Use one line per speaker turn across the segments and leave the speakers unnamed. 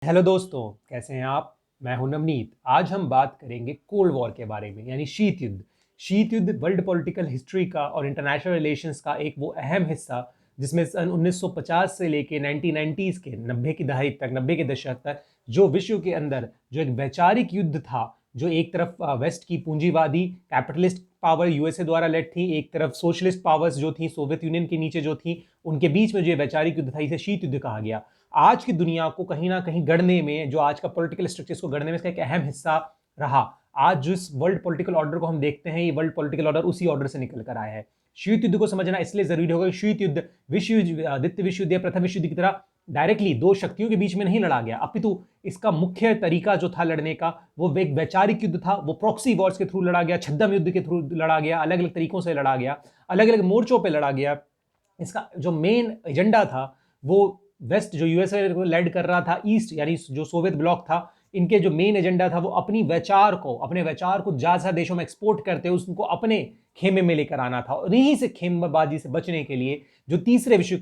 Hello दोस्तों, कैसे हैं आप। मैं हूं नवनीत। आज हम बात करेंगे कोल्ड वॉर के बारे में, यानी शीत युद्ध। शीत युद्ध वर्ल्ड पॉलिटिकल हिस्ट्री का और इंटरनेशनल रिलेशंस का एक वो अहम हिस्सा, जिसमें सन 1950 से लेके 1990s के 90 की दहाई तक, 90 के दशक तक जो विश्व के अंदर जो एक वैचारिक युद्ध था, जो एक तरफ वेस्ट की पूंजीवादी कैपिटलिस्ट पावर यूएसए द्वारा लेड थी, एक तरफ सोशलिस्ट पावर्स जो थी सोवियत यूनियन के नीचे जो थी, उनके बीच में जो वैचारिक युद्ध था, इसे शीत युद्ध कहा गया। आज की दुनिया को कहीं ना कहीं गढ़ने में, जो आज का पॉलिटिकल स्ट्रक्चर्स को गढ़ने में इसका एक अहम हिस्सा रहा। आज जिस वर्ल्ड पॉलिटिकल ऑर्डर को हम देखते हैं, ये वर्ल्ड पॉलिटिकल ऑर्डर उसी ऑर्डर से निकल कर आया है। शीत युद्ध को समझना इसलिए जरूरी होगा कि शीत युद्ध द्वितीय विश्व युद्ध या प्रथम विश्व युद्ध की तरह डायरेक्टली दो शक्तियों के बीच में नहीं लड़ा गया, अपितु इसका मुख्य तरीका जो था लड़ने का, वो एक वैचारिक युद्ध था। वो प्रॉक्सी वॉर्स के थ्रू लड़ा गया, छद्म युद्ध के थ्रू लड़ा गया, अलग अलग तरीकों से लड़ा गया, अलग अलग मोर्चों पर लड़ा गया। इसका जो मेन एजेंडा था वो वेस्ट जो यूएसए को लेड कर रहा था, ईस्ट यानी जो सोवियत ब्लॉक था, इनके जो मेन एजेंडा था वो अपने वैचार को ज्यादा देशों में एक्सपोर्ट करते हुए उसको अपने खेमे में लेकर आना था। और इन्हीं से खेमबाजी से बचने के लिए जो तीसरे विश्व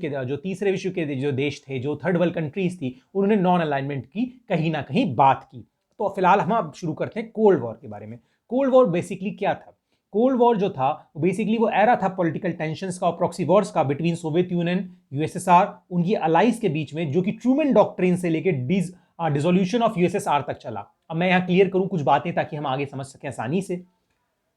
के जो देश थे, जो थर्ड वर्ल्ड कंट्रीज थी, उन्होंने नॉन अलाइनमेंट की कहीं ना कहीं बात की। तो फिलहाल हम अब शुरू करते हैं कोल्ड वॉर के बारे में। कोल्ड वॉर बेसिकली क्या था? कोल्ड वॉर जो था बेसिकली वो एरा था पॉलिटिकल टेंशंस का और प्रॉक्सी वॉर्स का बिटवीन सोवियत यूनियन, यूएसएसआर, उनकी अलाइज के बीच में, जो कि ट्रूमैन डॉक्ट्रिन से लेकर डिसोल्यूशन ऑफ यूएसएसआर तक चला। अब मैं यहां क्लियर करूं कुछ बातें ताकि हम आगे समझ सकें आसानी से।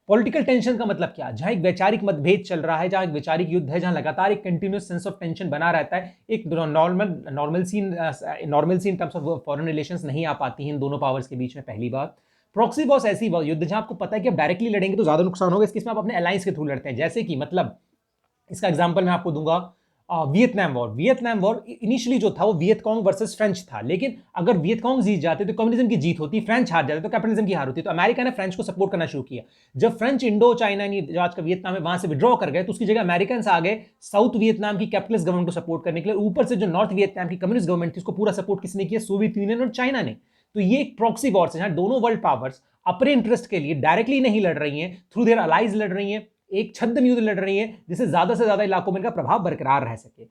पॉलिटिकल टेंशन का मतलब क्या? जहां एक वैचारिक मतभेद चल रहा है, जहां एक वैचारिक युद्ध है, जहां लगातार एक कंटिन्यूस सेंस ऑफ टेंशन बना रहता है, एक नॉर्मल सी in terms of foreign relations नहीं आ पाती हैं इन दोनों पावर्स के बीच में। पहली बात। प्रॉक्सी वॉर्स ऐसी युद्ध जहां आपको पता है कि आप डायरेक्टली लड़ेंगे तो ज्यादा नुकसान होगा, इसके इसमें आप अपने अलायंस के थ्रू लड़ते हैं। जैसे कि मतलब इसका एग्जांपल मैं आपको दूंगा, वियतनाम वॉर इनिशियली जो था वो वियतकांग वर्सेस फ्रेंच था, लेकिन अगर वियतकांग जीत जाते तो कम्युनिज्म की जीत होती, फ्रेंच हार जाते तो कैपिटलिज्म की हार होती। तो अमेरिका ने फ्रेंच को सपोर्ट करना शुरू किया। जब फ्रेंच इंडो चाइना जो आज का वियतनाम है वहां से विड्रॉ कर गए, तो उसकी जगह अमेरिकन आ गए साउथ वियतनाम की कैपिटलिस्ट गवर्नमेंट को सपोर्ट करने के लिए। ऊपर से जो नॉर्थ वियतनाम की कम्युनिस्ट गवर्नमेंट थी, उसको पूरा सपोर्ट किसने किया? सोवियत यूनियन और चाइना ने। तो ये एक प्रॉक्सी वॉर है जहां दोनों वर्ल्ड पावर्स अपने इंटरेस्ट के लिए डायरेक्टली नहीं लड़ रही हैं, थ्रू देयर अलाइज लड़ रही हैं, एक छद्म युद्ध लड़ रही है जिससे ज्यादा से ज्यादा इलाकों में इनका प्रभाव बरकरार रह सके।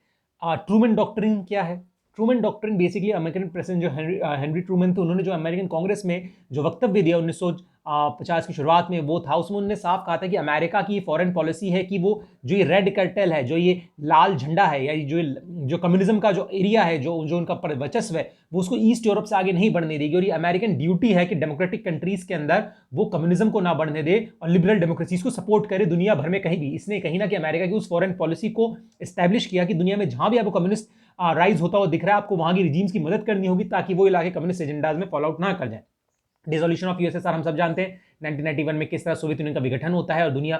ट्रूमैन डॉक्ट्रिन क्या है? Truman doctrine basically American president जो हेनरी ट्रूमैन थे, उन्होंने जो अमेरिकन कांग्रेस में जो वक्तव्य दिया 1950 की शुरुआत में, वो था, उसमें उन्होंने साफ कहा था कि अमेरिका की फॉरेन पॉलिसी है कि वो जो ये रेड कर्टेल है, जो ये लाल झंडा है, या जो कम्युनिज्म का जो एरिया है, जो उनका वर्चस्व है, वो उसको ईस्ट यूरोप से आगे नहीं बढ़ने देगी। और ये अमेरिकन ड्यूटी है कि डेमोक्रेटिक कंट्रीज के अंदर वो कम्युनिज्म को ना बढ़ने दे और लिबरल डेमोक्रेसीज को सपोर्ट करे दुनिया भर में कहीं भी। इसने कहीं ना कहीं अमेरिका की उस फॉरेन पॉलिसी को एस्टैब्लिश किया कि दुनिया में जहां भी आपको कम्युनिस्ट राइज होता हुआ दिख रहा है, आपको वहां की रिजीम्स की मदद करनी होगी ताकि वो इलाके कम्युनिस्ट एजेंडाज में फॉलो आउट ना कर जाए। डिसोल्यूशन ऑफ यूएसएसआर हम सब जानते हैं 1991 में किस तरह सोवियत यूनियन का विघटन होता है और दुनिया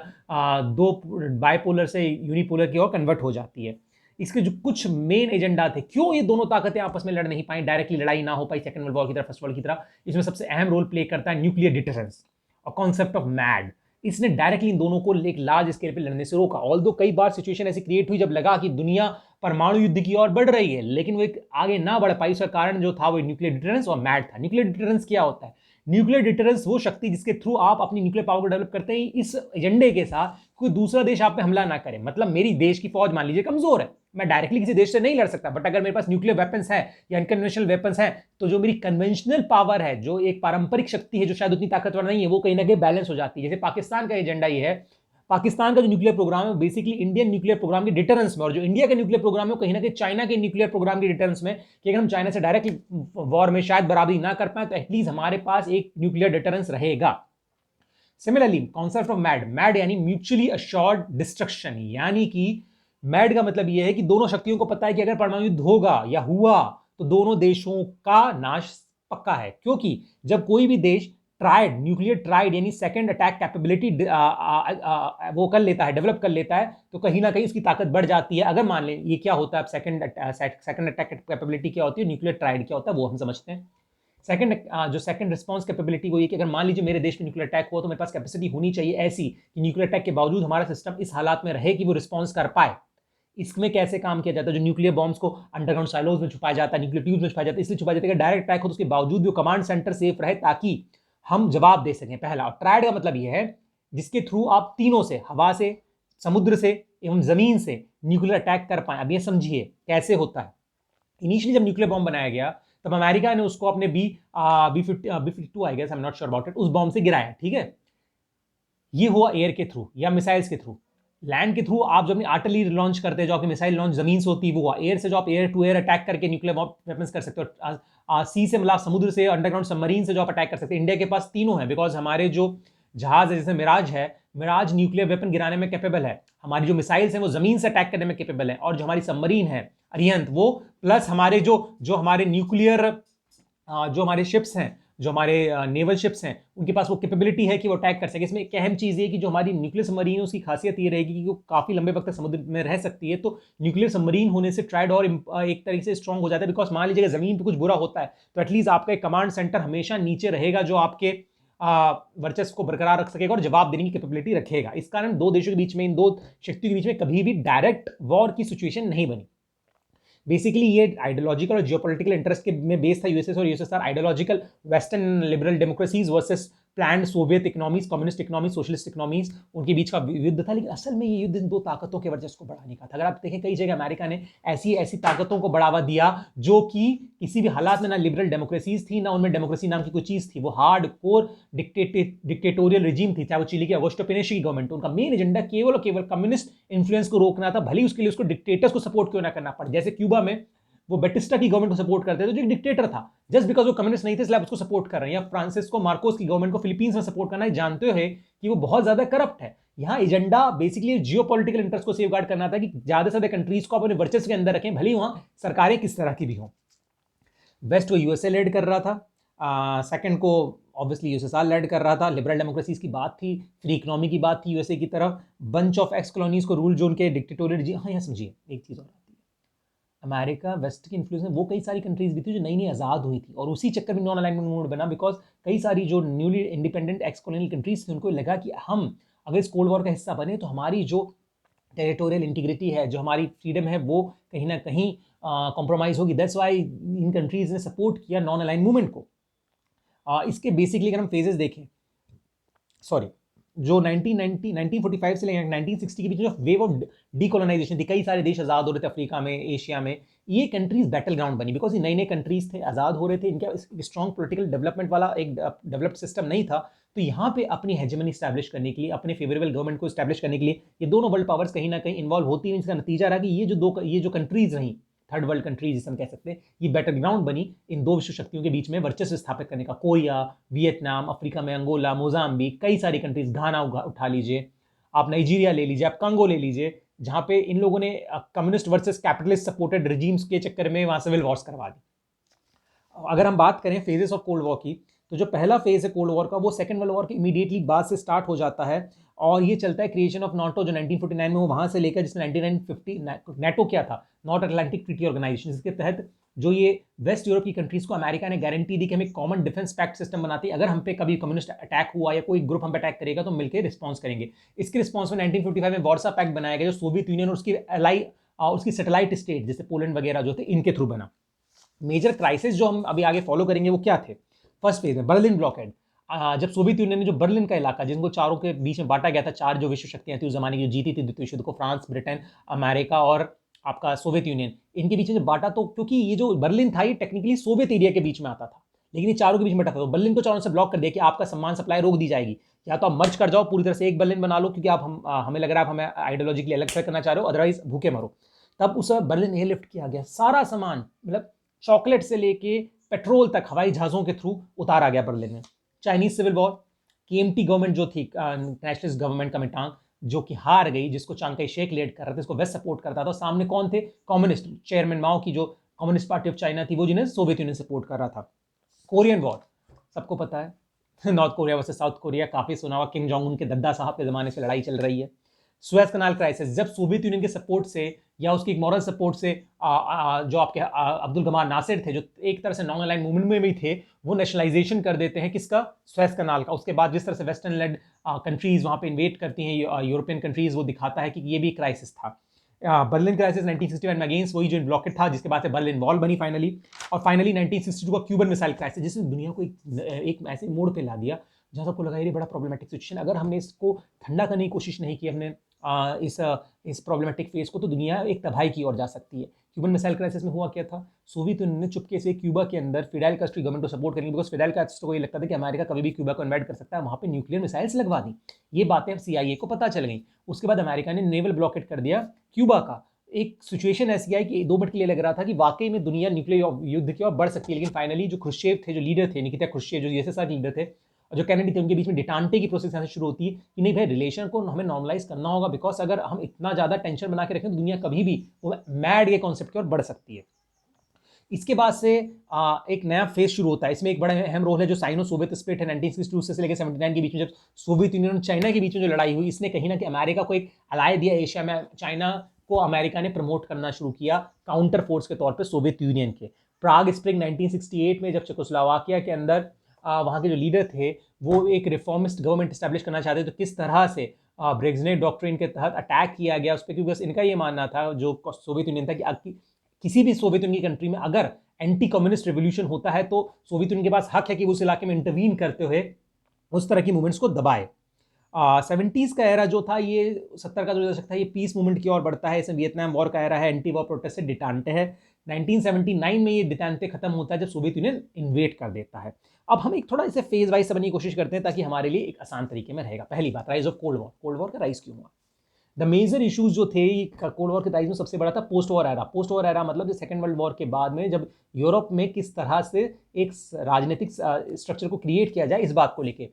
दो बायपोलर से यूनिपोलर की ओर कन्वर्ट हो जाती है। इसके जो कुछ मेन एजेंडा थे, क्यों ये दोनों ताकतें आपस में लड़ नहीं पाई, डायरेक्टली लड़ाई ना हो पाई सेकंड वर्ल्ड वॉर की तरह, फर्स्ट वर्ल्ड की तरह, इसमें सबसे अहम रोल प्ले करता है न्यूक्लियर डिटरेंस और कॉन्सेप्ट ऑफ मैड। इसने डायरेक्टली इन दोनों को एक लार्ज स्केल पे लड़ने से रोका। ऑल्दो कई बार सिचुएशन ऐसी क्रिएट हुई जब लगा कि दुनिया परमाणु युद्ध की ओर बढ़ रही है, लेकिन वो एक आगे ना बढ़ पाई। उसका कारण जो था वो न्यूक्लियर डिटरेंस और मैड था। न्यूक्लियर डिटरेंस क्या होता है? न्यूक्लियर डिटरेंस वो शक्ति जिसके थ्रू आप अपनी न्यूक्लियर पावर को डेवलप करते हैं इस एजेंडे के साथ कोई दूसरा देश आप पे हमला ना करे। मतलब मेरी देश की फौज मान लीजिए कमजोर है, मैं डायरेक्टली किसी देश से नहीं लड़ सकता, बट अगर मेरे पास न्यूक्लियर वेपन्स है या अनकन्वेंशनल वेपन्स है, तो जो मेरी कन्वेंशनल पावर है, जो एक पारंपरिक शक्ति है जो शायद उतनी ताकतवर नहीं है, वो कहीं ना कहीं बैलेंस हो जाती है। जैसे पाकिस्तान का एजेंडा ये है, पाकिस्तान का जो न्यूक्लियर प्रोग्राम है बेसिकली इंडियन न्यूक्लियर प्रोग्राम के डिटरेंस में, और जो इंडिया का न्यूक्लियर प्रोग्राम है कहीं ना कहीं चाइना के न्यूक्लियर प्रोग्राम के डिटरेंस में, कि अगर हम चाइना से डायरेक्ट वॉर में शायद बराबरी ना कर पाए तो एटलीस्ट हमारे पास एक न्यूक्लियर डिटरेंस रहेगा। सिमिलरली कॉन्सेप्ट ऑफ मैड यानी म्यूचुअली अश्योर्ड डिस्ट्रक्शन, यानी कि मैड का मतलब यह है कि दोनों शक्तियों को पता है कि अगर परमाणु युद्ध होगा या हुआ तो दोनों देशों का नाश पक्का है। क्योंकि जब कोई भी देश न्यूक्लियर ट्राइड यानी सेकंड अटैक कैपेबिलिटी वो कर लेता है, डेवलप कर लेता है, तो कहीं ना कहीं उसकी ताकत बढ़ जाती है। अगर मान लें ये क्या होता है, सेकंड अटैक कैपेबिलिटी क्या होती है, न्यूक्लियर ट्राइड क्या होता है, वो हम समझते हैं। सेकंड रिस्पांस कैपेबिलिटी वो ये कि अगर मान लीजिए मेरे देश में न्यूक्लियर अटैक हुआ तो मेरे पास कैपेसिटी होनी चाहिए ऐसी कि न्यूक्लियर अटैक के बावजूद हमारा सिस्टम इस हालात में रहे कि वो रिस्पॉन्स कर पाए। इसमें कैसे काम किया जाता है? जो न्यूक्लियर बॉम्ब्स को अंडरग्राउंड साइलोज में छुपाया जाता है, न्यूक्लियर ट्यूब्स में छुपाया जाता है, इसलिए छुपाया जाता है कि डायरेक्ट अटैक हो तो उसके बावजूद भी कमांड सेंटर सेफ रहे ताकि हम जवाब दे सकें। पहला। और ट्रायड का मतलब यह है जिसके थ्रू आप तीनों से, हवा से, समुद्र से एवं जमीन से न्यूक्लियर अटैक कर पाए। अब ये समझिए कैसे होता है। इनिशियली जब न्यूक्लियर बॉम्ब बनाया गया तब अमेरिका ने उसको अपने B-52 I guess, I am not sure about it, उस बॉम्ब से गिराया, ठीक है। ये हुआ एयर के थ्रू या मिसाइल्स के थ्रू। लैंड के थ्रू आप जो अपनी आर्टिलरी लॉन्च करते हैं, जो आपकी मिसाइल लॉन्च जमीन से होती है, वो हुआ। एयर से जो आप एयर टू एयर अटैक करके न्यूक्लियर वेपन्स कर सकते हो। सी से मतलब समुद्र से, अंडरग्राउंड सबमरीन से जो आप अटैक कर सकते हैं। इंडिया के पास तीनों है, बिकॉज हमारे जो जहाज है जैसे मिराज है, मिराज न्यूक्लियर वेपन गिराने में कैपेबल है। हमारी जो मिसाइल्स हैं वो जमीन से अटैक करने में कैपेबल है। और जो हमारी सबमरीन है अरिहंत, वो प्लस हमारे जो हमारे न्यूक्लियर जो हमारे शिप्स हैं, जो हमारे नेवल शिप्स हैं, उनके पास वो कैपेबिलिटी है कि वो अटैक कर सके। इसमें एक अहम चीज़ ये कि जो हमारी न्यूक्लियर सबमरीन है उसकी खासियत ये रहेगी कि वो काफ़ी लंबे वक्त तक समुद्र में रह सकती है। तो न्यूक्लियर सबमरीन होने से ट्राइड और एक तरीके से स्ट्रॉन्ग हो जाता है, बिकॉज मान लीजिए ज़मीन पर कुछ बुरा होता है तो एटलीस्ट आपका एक कमांड सेंटर हमेशा नीचे रहेगा, जो आपके वर्चस्व को बरकरार रख सकेगा और जवाब देने की कैपेबिलिटी रखेगा। इस कारण दो देशों के बीच में, इन दो शक्तियों के बीच में कभी भी डायरेक्ट वॉर की सिचुएशन नहीं बनी। बेसिकली ये आइडियोलॉजिकल और जियोपॉलिटिकल इंटरेस्ट के में बेस था यूएसएस और USSR. Ideological western liberal democracies versus planned Soviet economies, communist economies, socialist economies, उनके बीच का युद्ध था। लेकिन असल में ये युद्ध इन दो ताकतों के वर्चस्व को बढ़ाने का था। अगर आप देखें कई जगह अमेरिका ने ऐसी ऐसी ताकतों को बढ़ावा दिया जो कि किसी भी हालात में ना लिबरल डेमोक्रेसीज थी, ना उनमें डेमोक्रेसी नाम की कोई चीज थी। वो हार्ड कोर डिक्टेटोरियल रिजीम थी, चाहे वो चिली की अगोस्टो पिनोशे की गवर्नमेंट। उनका मेन एजेंडा केवल और केवल कम्युनिस्ट इन्फ्लुएंस को रोकना था, भले उसके लिए उसको डिक्टेटर्स को सपोर्ट क्यों ना करना पड़े। जैसे क्यूबा में वो बेटिस्टा की गवर्नमेंट को सपोर्ट करते थे, जो एक डिक्टेटर था, जस्ट बिकॉज वो कम्युनिस्ट नहीं थे इसलिए आप उसको सपोर्ट कर रहे हैं। या फ्रांसिस्को मार्कोस की गवर्नमेंट को फिलीपींस में सपोर्ट करना है, जानते हो कि वो बहुत ज्यादा करप्ट है। यहाँ एजेंडा बेसिकली जियोपॉलिटिकल इंटरेस्ट को सेफगार्ड करना था कि ज्यादा से ज्यादा कंट्रीज को अपने वर्चस्व के अंदर रखें, भले वहां सरकारें किस तरह की भी हों। वेस्ट को यूएसए लेड कर रहा था, सेकंड को ऑब्वियसली यूएसएसआर लेड कर रहा था। लिबरल डेमोक्रेसीज की बात थी, फ्री इकोनॉमी की बात थी यूएसए की तरफ। बंच ऑफ एक्स कॉलोनीज को रूल जो उनके डिक्टेटोरियल, हाँ यहाँ समझिए एक चीज और आती है, अमेरिका वेस्ट की इन्फ्लुएंस में वो कई सारी कंट्रीज भी थी जो नई नई आज़ाद हुई थी, और उसी चक्कर में नॉन अलाइनमेंट मूवमेंट बना। बिकॉज कई सारी जो newly independent x colonial countries थी, उनको लगा कि हम अगर इस कोल्ड वॉर का हिस्सा बने तो हमारी जो टेरिटोरियल इंटीग्रिटी है, जो हमारी फ्रीडम है, वो कहीं ना कहीं कॉम्प्रोमाइज होगी। दैट्स वाई इन कंट्रीज ने सपोर्ट किया नॉन अलाइन मूवमेंट को। इसके बेसिकली अगर हम फेजेस देखें, सॉरी, जो 1945 से लेकर 1960 के बीच जो वेव ऑफ डीकोलोनाइजेशन थी, कई सारे देश आज़ाद हो रहे थे अफ्रीका में, एशिया में, ये कंट्रीज बैटल ग्राउंड बनी। बिकॉज ये नए नए कंट्रीज थे, आज़ाद हो रहे थे, इनका स्ट्रॉन्ग पॉलिटिकल डेवलपमेंट वाला एक डेवलप्ड सिस्टम नहीं था। तो यहाँ पे अपनी हेजेमनी स्टैब्लिश करने के लिए, अपने फेवरेबल गवर्नमेंट को स्टैब्लिश करने के लिए ये दोनों वर्ल्ड पावर्स कहीं ना कहीं इन्वॉल्व होती हैं। इसका नतीजा रहा कि ये जो कंट्रीज रहीं, थर्ड वर्ल्ड कंट्रीज जिसे हम कह सकते हैं, ये बैटल ग्राउंड बनी इन दो विश्व शक्तियों के बीच में वर्चस्व स्थापित करने का। कोरिया, वियतनाम, अफ्रीका में अंगोला, मोजाम्बिक, कई सारी कंट्रीज, घाना उठा लीजिए, आप नाइजीरिया ले लीजिए, आप कंगो ले लीजिए, जहां पे इन लोगों ने communist versus capitalist supported regimes के चक्कर में वहां सिविल वॉर्स करवा दी। अगर हम बात करें फेजेस ऑफ कोल्ड वॉर की, तो जो पहला फेज है कोल्ड वॉर का, वो सेकंड वर्ल्ड वॉर के इमीडिएटली बाद से स्टार्ट हो जाता है, और ये चलता है क्रिएशन ऑफ नाटो जो 1949 में, वो वहां से लेकर जिसमें 1950 नाटो क्या था, नॉर्थ अटलांटिक ट्रीटी ऑर्गेनाइजेशन, जिसके तहत जो ये वेस्ट यूरोप की कंट्रीज को अमेरिका ने गारंटी दी कि हम एक कॉमन डिफेंस पैक्ट सिस्टम बनाती है, अगर हम पे कभी कम्युनिस्ट अटैक हुआ या कोई ग्रुप हम पे अटैक करेगा तो मिलकर रिस्पॉन्स करेंगे। इसके रिस्पॉन्स में 1955 में वार्सा पैक्ट बनाया गया, जो सोवियत यूनियन और उसकी एलाई उसकी सैटेलाइट स्टेट जैसे पोलैंड वगैरह जो थे, इनके थ्रू बना। मेजर क्राइसिस जो हम अभी आगे फॉलो करेंगे वो क्या थे? फर्स्ट फेज में बर्लिन ब्लॉकेड, जब सोवियत यूनियन ने जो बर्लिन का इलाका, जिनको चारों के बीच में बांटा गया था, चार जो विश्व शक्तियां थी उस जमाने की, जो जीती थी द्वितीय विश्व युद्ध को, फ्रांस, ब्रिटेन, अमेरिका और आपका सोवियत यूनियन, इनके बीच में जब बांटा, तो क्योंकि ये जो बर्लिन था ये टेक्निकली सोवियत एरिया के बीच में आता था, लेकिन ये चारों के बीच में बटा था, तो बर्लिन को चारों से ब्लॉक कर दिया कि आपका सम्मान सप्लाई रोक दी जाएगी, या तो आप मर्ज कर जाओ पूरी तरह से एक बर्लिन बना लो, क्योंकि आप हमें लग रहा है आप हमें आइडियोलॉजिकली अलग से करना चाह रहे हो, अदरवाइज भूखे मरो। तब उस बर्लिन एयरलिफ्ट किया गया, सारा सामान मतलब चॉकलेट से लेके पेट्रोल तक हवाई जहाजों के थ्रू उतारा गया बर्लिन में। Chinese civil war, KMT government जो थी, नेशनलिस्ट गवर्नमेंट कमिटांग, जो कि हार गई, जिसको चांग काई शेक लीड कर रहा था, इसको वेस्ट सपोर्ट करता था। सामने कौन थे? कम्युनिस्ट, चेयरमैन माओ की जो कम्युनिस्ट पार्टी ऑफ चाइना थी, वो जिन्हें सोवियत यूनियन सपोर्ट कर रहा था। कोरियन वॉर सबको पता है, north Korea versus south Korea, काफी सुना हुआ, किम जोंग उन के दद्दा साहब के जमाने से लड़ाई चल रही है। सुएज कनाल क्राइसिस, जब सोवियत यूनियन के सपोर्ट से या उसकी एक मॉरल सपोर्ट से जो आपके अब्दुल गमार नासिर थे, जो एक तरह से नॉन अलाइन मूवमेंट में भी थे, वो नेशनलाइजेशन कर देते हैं किसका? सुएज कनाल का। उसके बाद जिस तरह से वेस्टर्न लेड कंट्रीज वहाँ पे इन्वेट करती हैं यूरोपियन कंट्रीज, वो दिखाता है कि ये भी क्राइसिस था। बर्लिन क्राइसिस 1961 में अगेंस्ट वही जो ब्लॉकेट था, जिसके बाद से बर्लिन वॉल बनी फाइनली। और फाइनली 1962 का क्यूबन मिसाइल क्राइसिस, जिसने दुनिया को एक ऐसे मोड़ पे ला दिया जहाँ सबको लगा ये बड़ा प्रॉब्लमेटिक सिचुएशन, अगर हमने इसको ठंडा करने की कोशिश नहीं की, हमने इस प्रॉब्लमेटिक फेज को, तो दुनिया एक तबाही की ओर जा सकती है। क्यूबन मिसाइल क्राइसिस में हुआ क्या था, सोवियत यूनियन ने चुपके से क्यूबा के अंदर फिडेल कास्ट्रो गवर्नमेंट को सपोर्ट करेंगे, बिकॉज फिडेल कास्ट्रो को ये लगता था कि अमेरिका कभी भी क्यूबा को इन्वाइट कर सकता है, वहाँ पे न्यूक्लियर मिसाइल्स लगवा दी। ये बातें अब CIA को पता चल गई। उसके बाद अमेरिका ने नेवल ब्लॉकेट कर दिया क्यूबा का। एक सिचुएशन ऐसी आई कि 2 मिनट के लिए लग रहा था कि वाकई में दुनिया न्यूक्लियर युद्ध की ओर बढ़ सकती है, लेकिन फाइनली जो खुर्शेव थे, जो लीडर थे, निकिता खुर्शेव जो USSR के लीडर थे, और जो कैनेडी थे, उनके बीच में डिटांटे की प्रोसेस यहाँ से शुरू होती है कि नहीं भाई, रिलेशन को हमें नॉर्मलाइज करना होगा, बिकॉज अगर हम इतना ज़्यादा टेंशन बना के रखें तो दुनिया कभी भी वो मैड के कॉन्सेप्ट की ओर बढ़ सकती है। इसके बाद से एक नया फेज शुरू होता है। इसमें एक बड़ा अहम रोल है जो साइनो सोवियत स्प्लिट है 1962 से लेकर 79 के बीच में, जब सोवियत यूनियन और चाइना के बीच में जो लड़ाई हुई, इसने कहीं ना कहीं अमेरिका को एक अलाय दिया एशिया में। चाइना को अमेरिका ने प्रमोट करना शुरू किया काउंटर फोर्स के तौर पर सोवियत यूनियन के। प्राग स्प्रिंग 1968 में जब चेकोस्लोवाकिया के अंदर वहाँ के जो लीडर थे वो एक रिफॉर्मिस्ट गवर्नमेंट स्टैब्लिश करना चाहते थे, तो किस तरह से ब्रेजनेव डॉक्ट्रिन के तहत अटैक किया गया उस पर, क्योंकि इनका ये मानना था जो सोवियत यूनियन था कि किसी भी सोवियत यूनियन की कंट्री में अगर एंटी कम्युनिस्ट रेवोल्यूशन होता है तो सोवियत यूनियन के पास हक है कि उस इलाके में इंटरवीन करते हुए उस तरह की मूवमेंट्स को दबाए। 70s का एरा जो था, ये 70 का जो दशक था, ये पीस मूवमेंट की ओर बढ़ता है। इसमें वियतनाम वॉर का एरा है, एंटी वॉर प्रोटेस्ट से डिटांटे है। 1979 में ये डिटांटे खत्म होता है जब सोवियत यूनियन इन्वेट कर देता है। अब हम एक थोड़ा इसे फेज वाइज समझने की कोशिश करते हैं ताकि हमारे लिए एक आसान तरीके में रहेगा। पहली बात, rise of cold war. Cold war का राइज क्यों हुआ? द मेजर इश्यूज जो थे कोल्ड वॉर के राइज में, सबसे बड़ा था post war era. Post war era मतलब सेकंड वर्ल्ड वॉर के बाद में जब यूरोप में किस तरह से एक राजनीतिक स्ट्रक्चर को क्रिएट किया जाए, इस बात को लेके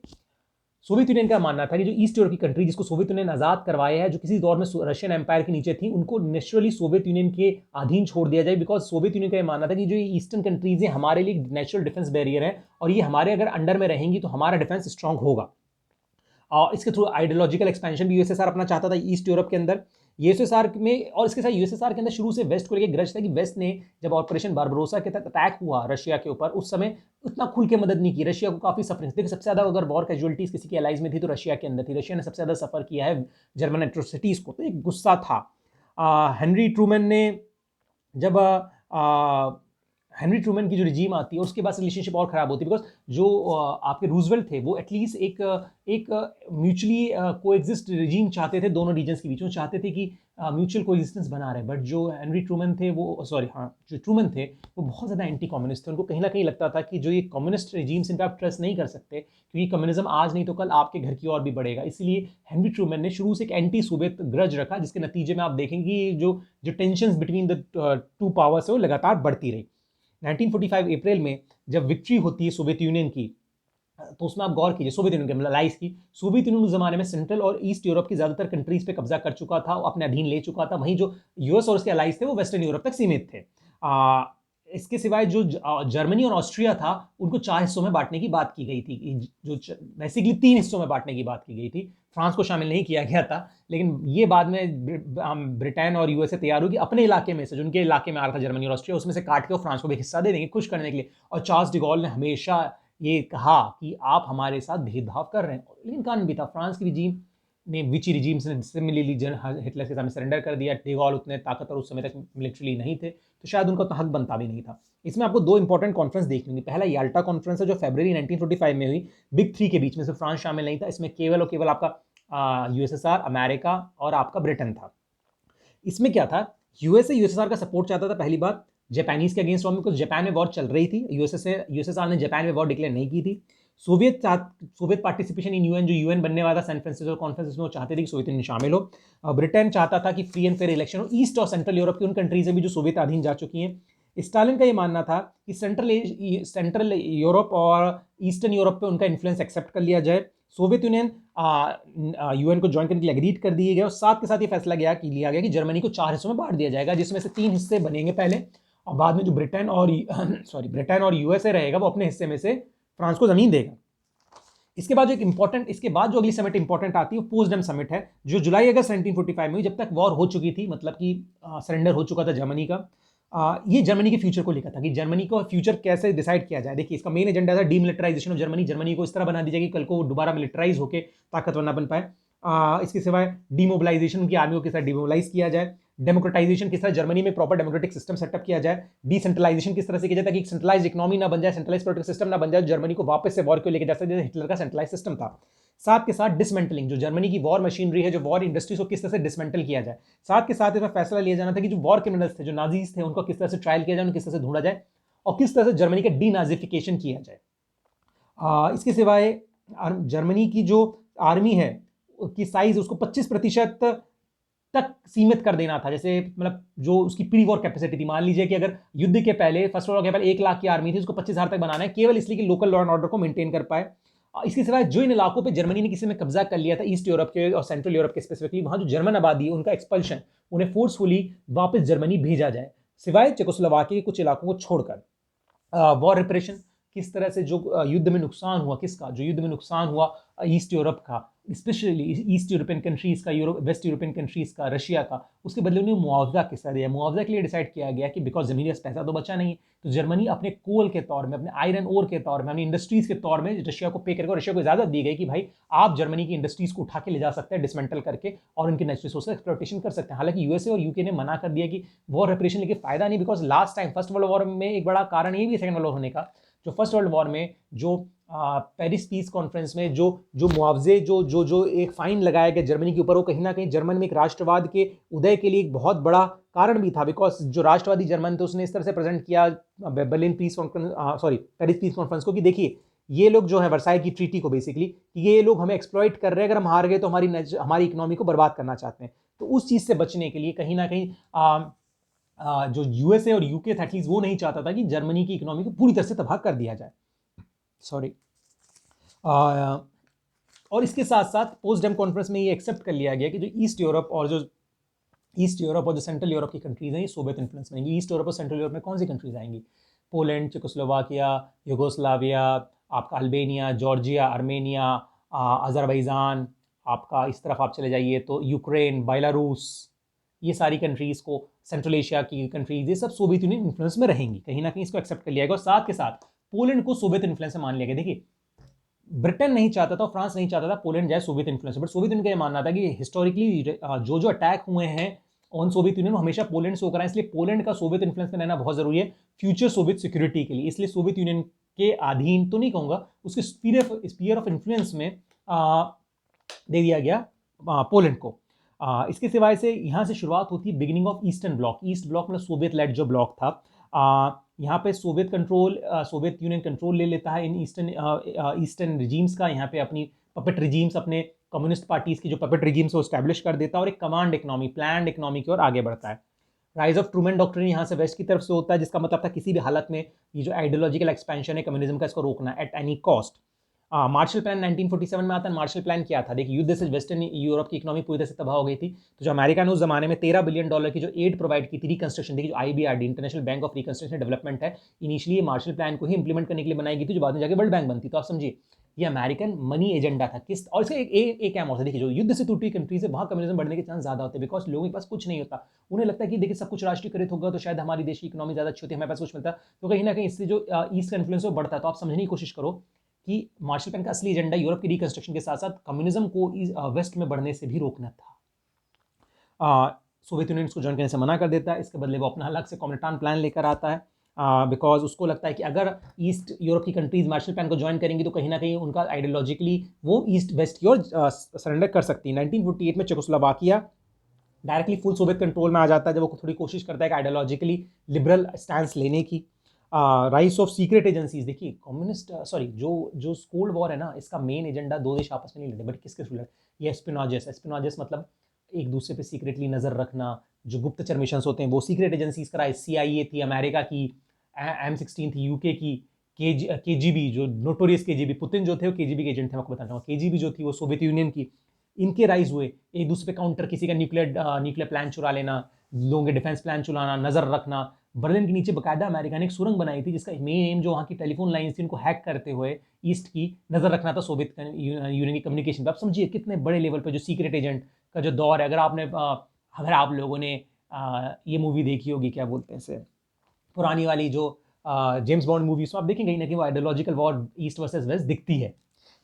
सोवियत यूनियन का मानना था कि जो ईस्ट यूरोप की कंट्री जिसको सोवियत यूनियन आजाद करवाया है, जो किसी दौर में रशियन एम्पायर के नीचे थी, उनको नेचुरली सोवियत यूनियन के अधीन छोड़ दिया जाए, बिकॉज सोवियत यूनियन का यह मानना था कि जो ईस्टर्न कंट्रीज हैं हमारे लिए नेचुरल डिफेंस बैरियर है, और ये हमारे अगर अंडर में रहेंगी तो हमारा डिफेंस स्ट्रांग होगा। और इसके थ्रू आइडियोलॉजिकल एक्सपेंशन भी यूएसएसआर अपना चाहता था ईस्ट यूरोप के अंदर। यूएसएसआर में, और इसके साथ यूएसएसआर के अंदर शुरू से वेस्ट को लेकर ग्रज था कि वेस्ट ने जब ऑपरेशन बारबरोसा के तहत अटैक हुआ रशिया के ऊपर, उस समय उतना खुल के मदद नहीं की। रशिया को काफी सफरिंग, देखिए सबसे ज्यादा अगर वॉर कैजुअलिटीज किसी की एलाइज में थी तो रशिया के अंदर थी। रशिया ने सबसे ज्यादा सफर किया है जर्मन एट्रोसिटीज को, तो एक गुस्सा था। हेनरी ट्रूमैन ने जब हेनरी ट्रूमैन की जो रिजीम आती है उसके बाद रिलेशनशिप और खराब होती है, बिकॉज जो आपके रूजवेल्ट थे वो एटलीस्ट एक म्यूचुअली कोएग्जिस्ट रिजीम चाहते थे दोनों रीजन्स के बीच में, चाहते थे कि म्यूचुअल कोएग्जिस्टेंस बना रहे। बट जो हेनरी ट्रूमैन थे वो जो ट्रूमैन थे वो बहुत ज़्यादा एंटी कम्युनिस्ट थे। उनको कहीं ना कहीं लगता था कि जो ये कम्युनिस्ट रिजीम्स इन पर आप ट्रस्ट नहीं कर सकते, क्योंकि कम्युनिज्म आज नहीं तो कल आपके घर की ओर भी बढ़ेगा। इसलिए हेनरी ट्रूमैन ने शुरू से एक एंटी सोवियत ग्रज रखा, जिसके नतीजे में आप देखेंगे जो tensions between the two powers है वो लगातार बढ़ती रही। 1945 अप्रैल में जब विक्ट्री होती है सोवियत यूनियन की, तो उसमें आप गौर कीजिए, सोवियत यूनियन के एलाइज की, सोवियत यूनियन उस जमाने में सेंट्रल और ईस्ट यूरोप की ज्यादातर कंट्रीज पे कब्जा कर चुका था, अपने अधीन ले चुका था। वहीं जो यूएस और उसके एलाइज थे वो वेस्टर्न यूरोप तक सीमित थे। इसके सिवाय जो जर्मनी और ऑस्ट्रिया था उनको 4 हिस्सों में बांटने की बात की गई थी, जो बेसिकली 3 हिस्सों में बांटने की बात की गई थी। फ्रांस को शामिल नहीं किया गया था, लेकिन ये बाद में ब्रिटेन और यूएसए तैयार हुई कि अपने इलाके में से, जो उनके इलाके में आ रहा था जर्मनी और ऑस्ट्रिया, उसमें से काट के वो फ्रांस को भी हिस्सा दे देंगे खुश करने के लिए। और चार्ल्स डिगॉल ने हमेशा ये कहा कि आप हमारे साथ भेदभाव कर रहे हैं, लेकिन कारण भी था। फ्रांस की रिजीम ने, विची रिजीम्स ने सिमिलरली हिटलर के सामने सरेंडर कर दिया। डिगॉल उतने ताकतवर उस समय तक मिलिट्रली नहीं थे, तो शायद उनका हक बनता भी नहीं था। इसमें आपको 2 इंपॉर्टेंट कॉन्फ्रेंस देखनी होगी। पहला याल्टा कॉन्फ्रेंस है जो फरवरी 1945 में हुई, बिग 3 के बीच में से फ्रांस शामिल नहीं था। इसमें केवल और केवल आपका यूएसएसआर, अमेरिका और आपका ब्रिटेन था। इसमें क्या था, यूएसएसआर का सपोर्ट चाहता था पहली बार जापानीज के अगेंस्ट वॉर में, कुछ जापान में वॉर चल रही थी। यूएसएसआर ने जापान में वॉर डिक्लेयर नहीं की थी। सोवियत पार्टिसिपेशन इन यूएन, जो यूएन बनने वाला सैन फ्रांसिस्को कॉन्फ्रेंस में, वो चाहते थे कि सोवियत यूनियन शामिल हो। ब्रिटेन चाहता था कि फ्री एंड फेयर इलेक्शन हो। ईस्ट और सेंट्रल यूरोप की उन कंट्रीज में भी जो सोवियत अधीन जा चुकी हैं। स्टालिन का ये मानना था कि सेंट्रल यूरोप और ईस्टर्न यूरोप पे उनका इन्फ्लुएंस एक्सेप्ट कर लिया जाए। सोवियत यूनियन यूएन को ज्वाइन करने के लिए एग्रीड कर दिए गए, और साथ के साथ ये फैसला लिया गया कि जर्मनी को 4 हिस्सों में बांट दिया जाएगा, जिसमें से 3 हिस्से बनेंगे पहले, और बाद में जो ब्रिटेन और यूएसए रहेगा वो अपने हिस्से में से फ्रांस को जमीन देगा। इसके बाद जो अगली समिट इंपॉर्टेंट आती है वो पोस्टडम समिट है, जो जुलाई अगस्त 1945 में हुई, जब तक वॉर हो चुकी थी, मतलब कि सरेंडर हो चुका था जर्मनी का। ये जर्मनी के फ्यूचर को लेकर था कि जर्मनी को फ्यूचर कैसे डिसाइड किया जाए। देखिए, इसका मेन एजेंडा था डीमिलिटराइजेशन ऑफ जर्मनी। जर्मनी को इस तरह बना दी जाएगी कल को वो दोबारा मिलिटराइज होकर ताकतवर ना बन पाए। इसके सिवाय डीमोबिलाइजेशन की आर्मियों के साथ डिमोबिलाइज किया जाए। डेमोक्रेटाइजेशन किस तरह जर्मनी में प्रॉपर डेमोक्रेटिक सिस्टम सेटअप किया जाए। डिसेंट्रलाइजेशन किस तरह से किया जाए ताकि सेंट्रलाइज इकोनॉमी ना बन जाए, सेंट्रलाइज पॉलिटिकल सिस्टम ना बन जाए, जर्मनी को वापस से वॉर को लेकर जा सके, जैसे हिटलर का सेंट्रलाइज सिस्टम था। साथ के साथ डिसमेंटलिंग, जो जर्मनी की वॉर मशीनरी है, जो वॉर इंडस्ट्रीज को किस तरह से डिसमेंटल किया जाए। साथ के साथ इसमें फैसला लिया जाना था कि जो वॉर क्रिमिनल्स थे, जो नाजीज थे, उनको किस तरह से ट्रायल किया जाए, उनको किस तरह से ढूंढा जाए और किस तरह से जर्मनी का डीनाजिफिकेशन किया जाए। इसके सिवाय जर्मनी की जो आर्मी है की साइज उसको 25% तक सीमित कर देना था। जैसे मतलब जो उसकी प्री वॉर कैपेसिटी थी, मान लीजिए कि अगर युद्ध के पहले, फर्स्ट वॉर के पहले 1 लाख की आर्मी थी, उसको 25,000 तक बनाना है, केवल इसलिए कि लोकल लॉ एंड ऑर्डर को मेंटेन कर पाए। इसके सिवाय जो इन इलाकों पे जर्मनी ने किसी में कब्जा कर लिया था, ईस्ट यूरोप के और सेंट्रल यूरोप के स्पेसिफिकली, वहां जो जर्मन आबादी है उनका एक्सपल्शन, उन्हें फोर्सफुली वापस जर्मनी भेजा जाए, सिवाय चेकोस्लोवाकिया के कुछ इलाकों को छोड़कर। वॉर रिप्रेशन, किस तरह से जो युद्ध में नुकसान हुआ, किसका, जो युद्ध में नुकसान हुआ ईस्ट यूरोप का, स्पेशली ईस्ट यूरोपियन कंट्रीज का, वेस्ट यूरोपियन कंट्रीज का, रशिया का, उसके बदले उन्हें मुआवजा किसका दिया। मुआवजा के लिए डिसाइड किया गया कि बिकॉज जमीन का पैसा तो बचा नहीं, तो जर्मनी अपने कोल के तौर में, अपने आयरन ओर के तौर में, अपनी इंडस्ट्रीज के तौर में रशिया को पे करके, रशिया को इजाजत दी गई कि भाई आप जर्मनी की इंडस्ट्रीज को उठा के ले जा सकते हैं डिसमेंटल करके और उनके नेचुरल रिसोर्स एक्सप्लॉयटेशन कर सकते हैं। हालांकि यूएसए और यूके ने मना कर दिया कि वॉर रिपरेशन लेके फायदा नहीं, because last time first world war में एक बड़ा कारण ये भी सेकंड वर्ल्ड वॉर होने का, जो फर्स्ट वर्ल्ड वॉर में जो पेरिस पीस कॉन्फ्रेंस में जो जो मुआवजे जो जो जो एक फाइन लगाया गया जर्मनी के ऊपर, वो कहीं ना कहीं जर्मन में एक राष्ट्रवाद के उदय के लिए एक बहुत बड़ा कारण भी था। बिकॉज जो राष्ट्रवादी जर्मन थे उसने इस तरह से प्रेजेंट किया Berlin piece conference, sorry Paris peace conference को, कि देखिए ये लोग जो है वर्साई की ट्रीटी को बेसिकली, कि ये लोग हमें एक्सप्लॉइट कर रहे हैं, अगर हम हार गए तो हमारी इकोनॉमी को बर्बाद करना चाहते हैं। तो उस चीज़ से बचने के लिए कहीं ना कहीं जो यूएसए और यूके था एटलीस्ट वो नहीं चाहता था कि जर्मनी की इकोनॉमी को पूरी तरह से तबाह कर दिया जाए। सॉरी। और इसके साथ साथ पोस्टडम कॉन्फ्रेंस में ये एक्सेप्ट कर लिया गया कि जो ईस्ट यूरोप और जो सेंट्रल यूरोप की कंट्रीज हैं, ये सोवियत इन्फ्लुएंस में आएंगी। ईस्ट यूरोप और सेंट्रल यूरोप में कौन सी कंट्रीज आएंगी? पोलैंड, चेकोस्लोवाकिया, यूगोस्लाविया, आपका अल्बेनिया, जॉर्जिया, आर्मेनिया, अजरबैजान, आपका इस तरफ आप चले जाइए तो यूक्रेन, बेलारूस, ये सारी कंट्रीज को, सेंट्रल एशिया की कंट्रीज, ये सब सोवियत यूनियन इन्फ्लुएंस में रहेंगी। कहीं ना कहीं इसको एक्सेप्ट कर लिया गया और साथ के साथ पोलैंड को सोवियत इन्फ्लुएंस में मान लिया गया। देखिए ब्रिटेन नहीं चाहता था, फ्रांस नहीं चाहता था पोलैंड जाए Soviet influence, but Soviet union का ये मानना था कि हिस्टोरिकली जो जो अटैक हुए हैं ऑन सोवियत यूनियन हमेशा पोलैंड से होकर आए, इसलिए पोलैंड का सोवियत इन्फ्लुएंस में रहना बहुत जरूरी है फ्यूचर सोवियत सिक्योरिटी के लिए। इसलिए सोवियत यूनियन के अधीन तो नहीं कहूंगा, उसके स्फीयर ऑफ इन्फ्लुएंस में दे दिया गया पोलैंड को। इसके सिवाय से यहाँ से शुरुआत होती है beginning of eastern block. East block मतलब सोवियत लेड जो ब्लॉक था, यहाँ पे सोवियत यूनियन कंट्रोल ले लेता है इन ईस्टर्न रिजीम्स का। यहाँ पे अपनी पपेट रिजीम्स, अपने कम्युनिस्ट पार्टीज की जो पपेट रिजीम्स को स्टैब्लिश कर देता है और एक कमांड इकोनॉमी, प्लान्ड इकोनॉमी की ओर आगे बढ़ता है। राइज ऑफ ट्रूमैन डॉक्ट्रिन यहाँ से वेस्ट की तरफ से होता है, जिसका मतलब था किसी भी हालत में ये जो आइडियोलॉजिकल एक्सपेंशन है कम्युनिज्म का, इसको रोकना at any cost. Marshall plan 1947 में आता है। मार्शल प्लान क्या था? देखिए युद्ध से वेस्टर्न यूरोप की इकोनॉमी पूरी तरह से तबाह हो गई थी, तो जो अमेरिका ने उस जमाने में $13 बिलियन की जो एड प्रोवाइड की थी रिकंस्ट्रक्शन, देखिए जो IBRD international bank of reconstruction development है, इनिशियली मार्शल प्लान को ही इंप्लीमेंट करने के लिए बनाई गई थी, जो बाद में जाकर वर्ल्ड बैंक बनती। तो आप समझिए ये अमेरिकन मनी एजेंडा था किस, और इसका एक एम और था, देखिए जो युद्ध से टूटी कंट्रीज है वहाँ कम्युनिज्म बढ़ने के चांस ज्यादा होते हैं, बिकॉज लोगों के पास कुछ नहीं होता। उन्हें लगता है कि देखिए सब कुछ राष्ट्रीयकृत होगा तो शायद हमारी देश की इकोनॉमी ज्यादा अच्छी होती है, हमारे पास कुछ मिलता। तो कहीं ना कहीं इससे जो ईस्ट का इन्फ्लुएंस वो बढ़ता है। तो आप समझने की कोशिश करो कि मार्शल प्लान का असली एजेंडा यूरोप की रिकंस्ट्रक्शन के साथ साथ कम्युनिज्म को वेस्ट में बढ़ने से भी रोकना था। सोवियत यूनियन को ज्वाइन करने से मना कर देता है, इसके बदले वो अपना अलग से कॉमिनेटान प्लान लेकर आता है, बिकॉज उसको लगता है कि अगर ईस्ट यूरोप की कंट्रीज मार्शल प्लान को ज्वाइन करेंगी तो कहीं ना कहीं उनका आइडियोलॉजिकली वो ईस्ट वेस्ट की ओर सरेंडर कर सकती है। 1948 में Czechoslovakia directly full Soviet control में आ जाता है, जब वो थोड़ी कोशिश करता है कि आइडियोलॉजिकली लिबरल स्टैंड लेने की। राइस ऑफ सीक्रेट एजेंसीज, देखिए जो कोल्ड वॉर है ना, इसका मेन एजेंडा दो देश आपस में नहीं लड़े, बट किसके थ्रू लड़े? ये एस्पिनोजेस मतलब एक दूसरे पे सीक्रेटली नजर रखना, जो गुप्तचर मिशन होते हैं वो सीक्रेट एजेंसीज कराए। CIA थी अमेरिका की, M16 थी यूके की, KGB जो नोटोरियस KGB, पुतिन जो थे वो KGB के एजेंट थे, मैं आपको बताता हूँ। KGB जो थी वो सोवियत यूनियन की, इनके राइज हुए एक दूसरे पे काउंटर, किसी का न्यूक्लियर प्लान चुरा लेना, लोगों के डिफेंस प्लान चुराना, नजर रखना। बर्लिन के नीचे बकायदा अमेरिका ने एक सुरंग बनाई थी जिसका मेन एम जो वहाँ की टेलीफोन लाइन्स थी उनको हैक करते हुए ईस्ट की नजर रखना था सोवियत यूनियन की कम्युनिकेशन पर। आप समझिए कितने बड़े लेवल पर जो सीक्रेट एजेंट का जो दौर है। अगर आप लोगों ने ये मूवी देखी होगी, क्या बोलते हैं इसे, पुरानी वाली जो जेम्स बॉन्ड मूवीज, तो आप देखेंगे कहीं ना कहीं वो ideological war east versus West दिखती है।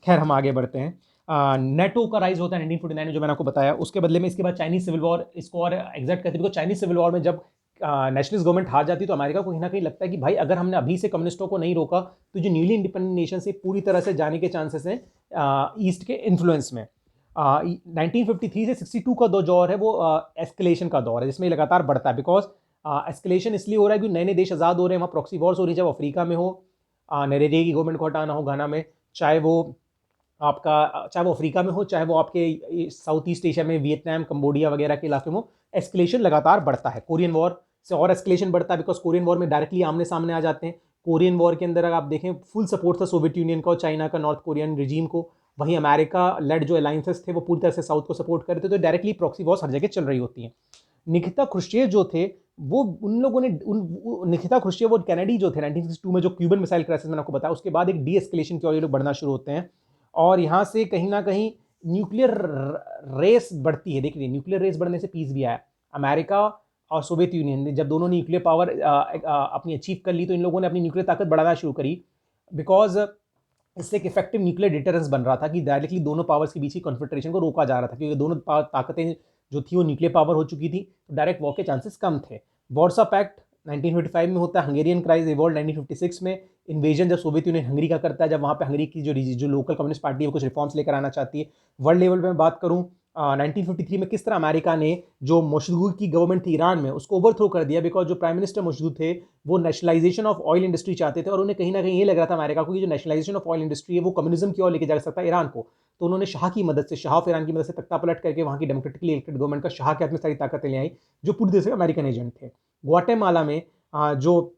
खैर हम आगे बढ़ते हैं। नेटो का राइज होता है 1949 में, जो मैंने आपको बताया। उसके बदले में इसके बाद चाइनीज सिविल वॉर इसको और एग्जैक्ट करती है, बिकॉज चाइनीज सिविल वॉर में जब नेशनलिस्ट गवर्नमेंट हार जाती है तो अमेरिका को कहीं ना कहीं लगता है कि भाई अगर हमने अभी से कम्युनिस्टों को नहीं रोका तो जो न्यूली इंडिपेंडेंट नेशन से पूरी तरह से जाने के चांसेस हैं ईस्ट के इन्फ्लुएंस में। 1953 से 62 का दौर है वो एस्केलेशन का दौर है, जिसमें लगातार बढ़ता है। बिकॉज एस्केलेशन इसलिए हो रहा है क्योंकि नए नए देश आज़ाद हो रहे हैं, वहाँ प्रॉक्सी वॉर्स हो रही है, चाहे वो अफ्रीका में हो, नरेरे की गवर्नमेंट को हटाना हो घाना में, चाहे वो अफ्रीका में हो, चाहे वो आपके साउथ ईस्ट एशिया में वियतनाम, कंबोडिया वगैरह के इलाके में हो। एस्केलेशन लगातार बढ़ता है। कोरियन वॉर से और एस्केलेशन बढ़ता है, बिकॉज कोरियन वॉर में डायरेक्टली आमने सामने आ जाते हैं। कोरियन वॉर के अंदर अगर आप देखें, फुल सपोर्ट था सोवियत यूनियन का और चाइना का नॉर्थ कोरियन रिजीम को। वहीं अमेरिका लेड जो अलायंसेस थे वो पूरी तरह से साउथ को सपोर्ट कर रहे थे, तो डायरेक्टली प्रॉक्सी वॉर्स हर जगह चल रही होती हैं। निकिता क्रुश्चेव जो थे वो उन लोगों ने निकिता क्रुश्चेव और कैनेडी जो थे 1962 में जो क्यूबन मिसाइल क्राइसिस मैंने आपको बताया, उसके बाद एक डी एस्केलेशन की ओर ये लोग बढ़ना शुरू होते हैं। और यहाँ से कहीं ना कहीं न्यूक्लियर रेस बढ़ती है। देखिए, न्यूक्लियर रेस बढ़ने से पीस भी आया। अमेरिका और सोवियत यूनियन ने जब दोनों ने न्यूक्लियर पावर अपनी अचीव कर ली, तो इन लोगों ने अपनी न्यूक्लियर ताकत बढ़ाना शुरू करी। बिकॉज इससे एक इफेक्टिव न्यूक्लियर डिटरेंस बन रहा था कि डायरेक्टली दोनों पावर्स के बीच की कॉन्फिल्ट्रेशन को रोका जा रहा था, क्योंकि दोनों ताकतें जो थी वो न्यूक्लियर पावर हो चुकी थी, तो डायरेक्ट वॉर के चांसेस कम थे। वॉर्सा पैक्ट 1955 में होता है। हंगेरियन क्राइस रिवॉल्ट 1956 में। इन्वेजन जब सोवियत यूनियन हंगरी का करता है, जब वहाँ पे हंगरी की जो लोकल कम्युनिस्ट पार्टी है वो कुछ रिफॉर्म्स लेकर आना चाहती है। वर्ल्ड लेवल पे मैं बात करूँ, 1953 में किस तरह अमेरिका ने जो मोशदूद की गवर्नमेंट थी ईरान में, उसको ओवरथ्रो कर दिया। बिकॉज जो प्राइम मिनिस्टर मोशदूद थे वो नेशनलाइजेशन ऑफ ऑयल इंडस्ट्री चाहते थे, और उन्हें कहीं ना कहीं ये लग रहा था अमेरिका को कि जो नेशनलाइजेशन ऑफ ऑयल इंडस्ट्री है वो कम्युनिज्म की ओर लेके जा सकता है ईरान को। तो उन्होंने शाह की मदद से, शाह ऑफ ईरान की मदद से तख्ता पलट करके वहाँ की डेमोक्रेटिकली इलेक्टेड गवर्नमेंट का शाह के हाथ में सारी ताकतें ले आई, जो पूरी तरह से अमेरिकन एजेंट थे। ग्वाटेमाला में जो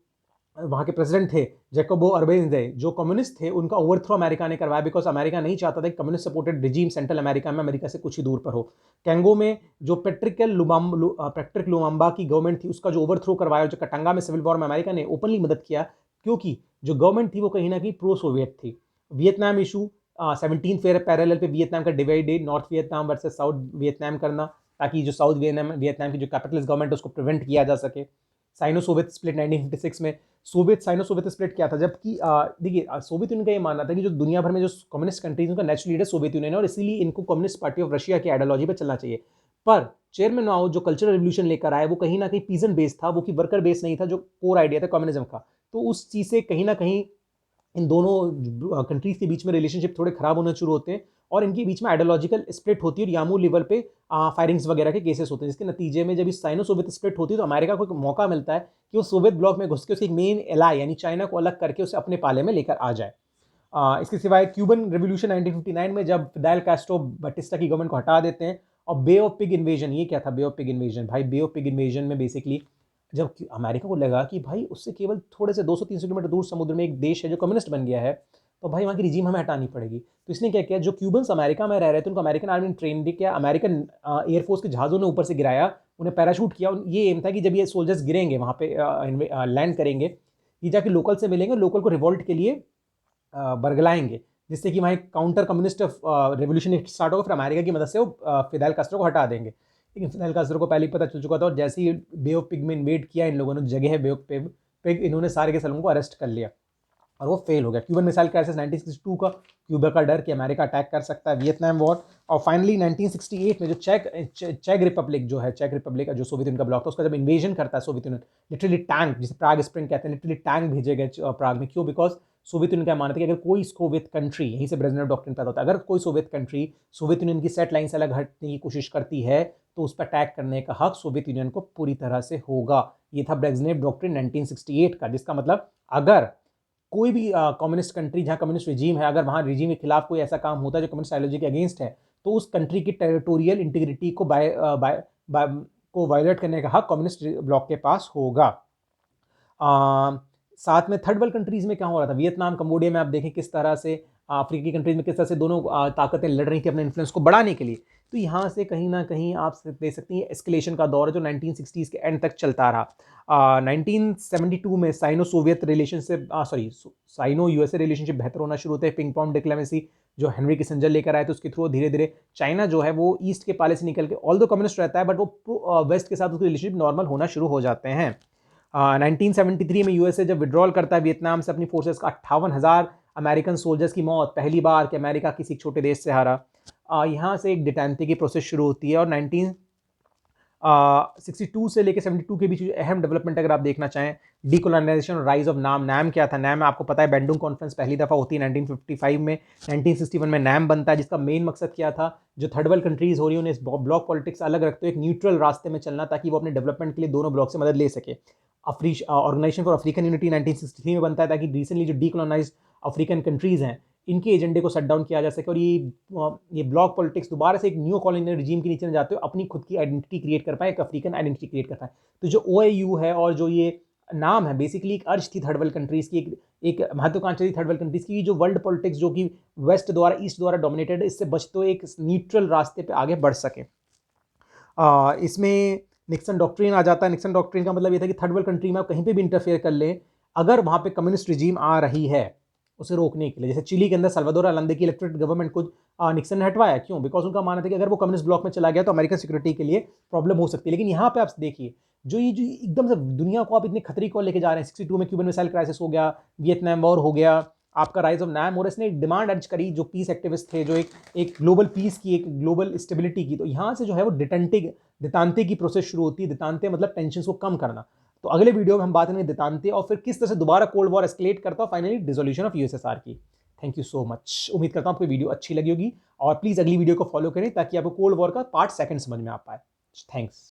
वहाँ के प्रेसिडेंट थे जैकोबो अरबेंदे, जो कम्युनिस्ट थे, उनका ओवरथ्रो अमेरिका ने करवाया। बिकॉज अमेरिका नहीं चाहता था कि communist supported regime central America में अमेरिका से कुछ ही दूर पर हो। कैंगो में जो पैट्रिक लुमाम्बा की गवर्नमेंट थी, उसका जो ओवरथ्रो करवाया, जो कटंगा में सिविल वॉर में अमेरिका ने ओपनली मदद किया, क्योंकि जो गवर्नमेंट थी वो कहीं ना कहीं प्रो सोवियत थी। वियतनाम इशू 17 फेयर पैरेलल पे वियतनाम का divided north Vietnam versus south Vietnam करना, ताकि जो साउथ वियतनाम की जो कैपिटलिस्ट गवर्नमेंट है उसको प्रिवेंट किया जा सके। साइनो सोवियत स्प्लिट 1956 में। सोवियत साइनो सोवियत स्प्लिट क्या था, जबकि देखिए सोवियत यूनियन का ये मानना था कि जो दुनिया भर में जो कम्युनिस्ट कंट्रीज उनका नेचुरल लीडर सोवियत यूनियन है, और इसीलिए इनको कम्युनिस्ट पार्टी ऑफ रशिया की आइडियोलॉजी पर चलना चाहिए। पर चेयरमैन माओ जो कल्चरल रिवोल्यूशन लेकर आए वो कहीं ना कहीं पीजेंट बेस था, वो कि वर्कर बेस नहीं था, जो कोर आइडिया था कम्युनिज्म का। तो उस चीज़ से कहीं ना कहीं इन दोनों कंट्रीज के बीच में रिलेशनशिप थोड़े खराब होना शुरू होते हैं, और इनके बीच में आइडियोलॉजिकल स्प्लिट होती है, और यामू लेवल पे फायरिंग्स वगैरह के केसेस होते हैं, जिसके नतीजे में जब इस साइनो सोवियत स्प्लिट होती है तो अमेरिका को एक मौका मिलता है कि वो सोवियत ब्लॉक में घुस के उसकी एक मेन एलाई यानी चाइना को अलग करके उसे अपने पाले में लेकर आ जाए। इसके सिवाय क्यूबन रिवोल्यूशन 1959 में, जब फिडेल कैस्ट्रो बटिस्टा की गवर्नमेंट को हटा देते हैं, और बे ऑफ पिग इन्वेजन। ये क्या था बे ऑफ पिग इन्वेजन? भाई बे ऑफ पिग इन्वेजन में बेसिकली जब अमेरिका को लगा कि भाई उससे केवल थोड़े से 200-300 किलोमीटर दूर समुद्र में एक देश है जो कम्युनिस्ट बन गया है, तो भाई वहाँ की रिजीम हमें हटानी पड़ेगी। तो इसने क्या किया, जो क्यूबन्स अमेरिका में रह रहे थे उनको अमेरिकन आर्मी ने ट्रेन किया, अमेरिकन एयरफोर्स के जहाज़ों ने ऊपर से गिराया, उन्हें पैराशूट किया। ये एम था कि जब ये सोल्जर्स गिरेंगे वहाँ पे लैंड करेंगे, ये जाके लोकल से मिलेंगे, लोकल को रिवोल्ट के लिए बरगलाएंगे, जिससे कि वहाँ एक काउंटर कम्युनिस्ट रेवोल्यूशन स्टार्ट होगा। फिर अमेरिका की मदद से वो फिडेल कास्ट्रो को हटा देंगे। लेकिन फिडेल कास्ट्रो को पहले ही पता चल चुका था, और जैसे ही बे ऑफ पिग में इन्वेड किया इन लोगों ने, जगह है बे ऑफ पिग, इन्होंने सारे के सालों को अरेस्ट कर लिया और वो फेल हो गया। क्यूबन मिसाइल क्राइसिस 1962 का, क्यूबा का डर कि अमेरिका अटैक कर सकता है, वियतनाम वॉर, और फाइनली 1968 में जो चेक रिपब्लिक जो है, चेक रिपब्लिक जो सोवियत यूनियन का ब्लॉक था, उसका जब इन्वेजन करता है सोवियत यूनियन, लिटरली टैंक, जिसे प्राग स्प्रिंग कहते हैं, लिटरली टैंक भेजे गए प्राग में। क्यों? बिकॉज सोवियत यूनियन का मानते हैं कि अगर कोई सोवियत कंट्री, यहीं से ब्रेजनेव डॉक्ट्रिन पैदा होता है, अगर कोई सोवियत कंट्री सोवियत यूनियन की सेट लाइन से अलग हटने की कोशिश करती है तो उस पर अटैक करने का हक सोवियत यूनियन को पूरी तरह से होगा। ये था ब्रेजनेव डॉक्ट्रिन 1968 का, जिसका मतलब अगर कोई भी कम्युनिस्ट कंट्री जहाँ कम्युनिस्ट रिजीम है, अगर वहाँ रिजीम के खिलाफ कोई ऐसा काम होता है जो कम्युनिस्ट आइडियोलॉजी के अगेंस्ट है, तो उस कंट्री की टेरिटोरियल इंटीग्रिटी को वायलेट करने का हक कम्युनिस्ट ब्लॉक के पास होगा। साथ में थर्ड वर्ल्ड कंट्रीज में क्या हो रहा था, वियतनाम, कंबोडिया में आप देखें किस तरह से अफ्रीकी कंट्रीज में किस तरह से दोनों ताकतें लड़ रही थी अपने इन्फ्लुएंस को बढ़ाने के लिए। तो यहाँ से कहीं ना कहीं आप देख सकती हैं एस्केलेशन का दौर है जो 1960s के एंड तक चलता रहा। 1972 में Sino Soviet relationship Sino USA relationship बेहतर होना शुरू होते हैं। पिंग पॉन्ग डिप्लोमेसी जो हेनरी किसिंजर लेकर आए थे, उसके थ्रू धीरे धीरे चाइना जो है वो ईस्ट के पाले से निकल के, ऑल दो कम्युनिस्ट रहता है बट वो वेस्ट के साथ उसके रिलेशनशिप नॉर्मल होना शुरू हो जाते हैं। 1973 में यूएसए जब विड्रॉल करता है वियतनाम से अपनी फोर्सेस का, 58,000 अमेरिकन सोल्जर्स की मौत, पहली बार कि अमेरिका किसी छोटे देश से हारा। यहाँ से एक डिटेंटे की प्रोसेस शुरू होती है, और 62 से लेकर 72 के बीच जो अहम डेवलपमेंट अगर आप देखना चाहें, डीकोलोनाइजेशन और राइज ऑफ नाम। नाम क्या था? नाम आपको पता है, बैंडुंग कॉन्फ्रेंस पहली दफा होती है 1955 में। 1961 में नाम बनता है, जिसका मेन मकसद क्या था? जो थर्ड वर्ल्ड कंट्रीज हो रही है उन्हें ब्लॉक पॉलिटिक्स अलग रखते हुए एक न्यूट्रल रास्ते में चलना, ताकि वो अपने डेवलपमेंट के लिए दोनों ब्लॉक से मदद ले सके। ऑर्गेनाइजेशन फॉर अफ्रीकन यूनिटी 1963 में बनता है, ताकि रिसेंटली जो डीकोलोनाइज्ड अफ्रीकन कंट्रीज हैं इनके एजेंडे को शट डाउन किया जा सके, और ये ब्लॉक पॉलिटिक्स दोबारा से एक न्यू कॉलोनियल रिजीम के नीचे जाते हुए अपनी खुद की आइडेंटिटी क्रिएट कर पाए, एक अफ्रीकन आइडेंटिटी क्रिएट कर पाए। तो जो OAU है और जो ये नाम है, बेसिकली एक अर्ज थी थर्ड वर्ल्ड कंट्रीज की, एक महत्वाकांक्षा थी थर्ड वर्ल्ड कंट्रीज की, जो वर्ल्ड पॉलिटिक्स जो कि वेस्ट द्वारा ईस्ट द्वारा डोमिनेटेड, इससे बचते हुए एक न्यूट्रल रास्ते पे आगे बढ़ सके। इसमें निक्सन डॉक्ट्रिन आ जाता है। निक्सन डॉक्ट्रिन का मतलब ये था कि थर्ड वर्ल्ड कंट्री में आप कहीं पे भी इंटरफेयर कर लें, अगर वहाँ पे कम्युनिस्ट रिजीम आ रही है उसे रोकने के लिए। जैसे चिली के अंदर सल्वाडोर अलांदे की इलेक्टेड गवर्नमेंट को निक्सन ने हटवाया, क्यों? बिकॉज उनका मानना था कि अगर वो कम्युनिस्ट ब्लॉक में चला गया तो अमेरिकन सिक्योरिटी के लिए प्रॉब्लम हो सकती है। लेकिन यहाँ पे आप देखिए, जो एकदम से दुनिया को आप इतने खतरे को लेके जा रहे हैं, 62 में क्यूबन मिसाइल क्राइसिस हो गया, वियतनाम वॉर हो गया, आपका राइज ऑफ नाम, और इसने एक डिमांड अर्ज करी जो पीस एक्टिविस्ट थे, जो एक ग्लोबल पीस की, एक ग्लोबल स्टेबिलिटी की। तो यहाँ से जो है वो दितांते की प्रोसेस शुरू होती है। दितांते मतलब टेंशन को कम करना। तो अगले वीडियो में हम बात करेंगे दितांते और फिर किस तरह से दोबारा कोल्ड वॉर एस्केलेट करता है, फाइनली डिसोल्यूशन ऑफ यूएसएसआर की। Thank you so much. उम्मीद करता हूं आपको वीडियो अच्छी लगी होगी, और प्लीज अगली वीडियो को फॉलो करें ताकि आपको कोल्ड वॉर का पार्ट सेकंड समझ में आ पाए। थैंक्स।